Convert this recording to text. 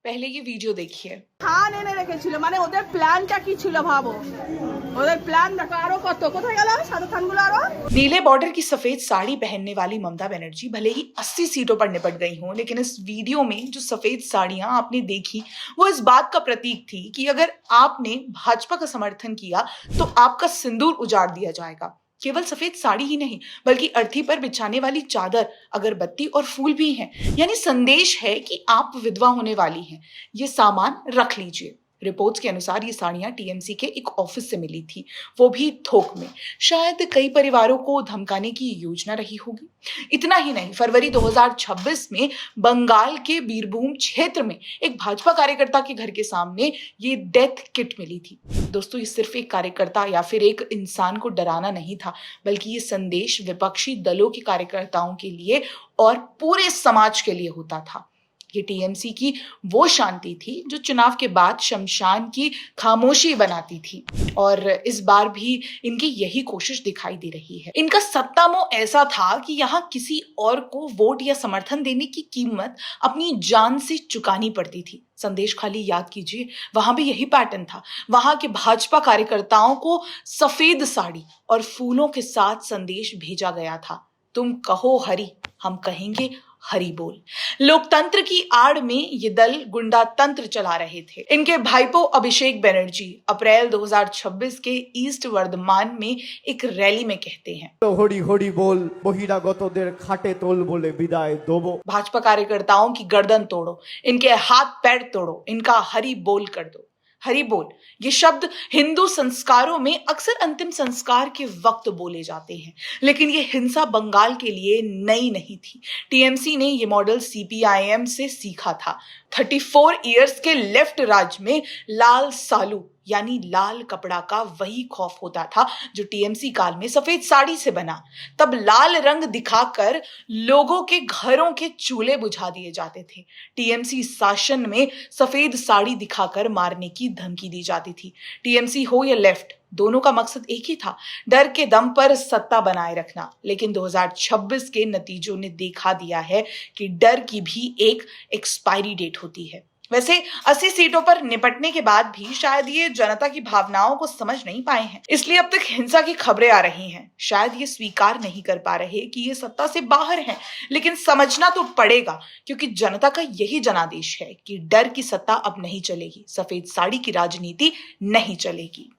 पहले ये वीडियो देखिए। খান এনে রেখেছিল মানে ওদের প্ল্যানটা কি ছিল ভাবো, ওদের প্ল্যান দেখো। আরো কত কোথায় গেল সাদা থানগুলো আরো। नीले बॉर्डर की सफेद साड़ी पहनने वाली ममता बनर्जी भले ही 80 सीटों पर निपट गई हों, लेकिन इस वीडियो में जो सफेद साड़ियां आपने देखी वो इस बात का प्रतीक थी कि अगर आपने भाजपा का समर्थन किया तो आपका सिंदूर उजाड़ दिया जाएगा। केवल सफेद साड़ी ही नहीं बल्कि अर्थी पर बिछाने वाली चादर, अगरबत्ती और फूल भी हैं। यानी संदेश है कि आप विधवा होने वाली हैं, ये सामान रख लीजिए। रिपोर्ट्स के अनुसार ये साड़ियां टीएमसी के एक ऑफिस से मिली थी, वो भी थोक में। शायद कई परिवारों को धमकाने की योजना रही होगी। इतना ही नहीं, फरवरी 2026 में बंगाल के बीरभूम क्षेत्र में एक भाजपा कार्यकर्ता के घर के सामने ये डेथ किट मिली थी। दोस्तों, ये सिर्फ एक कार्यकर्ता या फिर एक इंसान को डराना नहीं था, बल्कि ये संदेश विपक्षी दलों के कार्यकर्ताओं के लिए और पूरे समाज के लिए होता था। ये टीएमसी की वो शांति थी जो चुनाव के बाद शमशान की खामोशी बनाती थी, और इस बार भी इनकी यही कोशिश दिखाई दे रही है। इनका सत्ता मोह ऐसा था कि यहाँ किसी और को वोट या समर्थन देने की कीमत अपनी जान से चुकानी पड़ती थी। संदेश खाली याद कीजिए, वहां भी यही पैटर्न था। वहां के भाजपा कार्यकर्ताओं को सफेद साड़ी और फूलों के साथ संदेश भेजा गया था, तुम कहो हरि, हम कहेंगे हरि बोल। लोकतंत्र की आड़ में ये दल गुंडा तंत्र चला रहे थे। इनके भाईपो अभिषेक बनर्जी अप्रैल 2026 के ईस्ट वर्धमान में एक रैली में कहते हैं, हरि हरि बोल बहिरागतদের खाटे तोल बोले विदाय दोबो। भाजपा कार्यकर्ताओं की गर्दन तोड़ो, इनके हाथ पैर तोड़ो, इनका हरि बोल कर दो। हरि बोल ये शब्द हिंदू संस्कारों में अक्सर अंतिम संस्कार के वक्त बोले जाते हैं, लेकिन ये हिंसा बंगाल के लिए नई नहीं थी। टीएमसी ने ये मॉडल सीपीआईएम से सीखा था। 34 इयर्स के लेफ्ट राज में लाल सालू यानी लाल कपड़ा का वही खौफ होता था जो टीएमसी काल में सफेद साड़ी से बना। तब लाल रंग दिखाकर लोगों के घरों के चूल्हे बुझा दिए जाते थे। टीएमसी शासन में सफेद साड़ी दिखाकर मारने की धमकी दी जाती थी। टीएमसी हो या लेफ्ट, दोनों का मकसद एक ही था, डर के दम पर सत्ता बनाए रखना। लेकिन 2026 के नतीजों ने दिखा दिया है कि डर की भी एक एक्सपायरी डेट होती है। वैसे 80 सीटों पर निपटने के बाद भी शायद ये जनता की भावनाओं को समझ नहीं पाए हैं, इसलिए अब तक हिंसा की खबरें आ रही हैं। शायद ये स्वीकार नहीं कर पा रहे कि ये सत्ता से बाहर हैं, लेकिन समझना तो पड़ेगा, क्योंकि जनता का यही जनादेश है कि डर की सत्ता अब नहीं चलेगी, सफेद साड़ी की राजनीति नहीं चलेगी।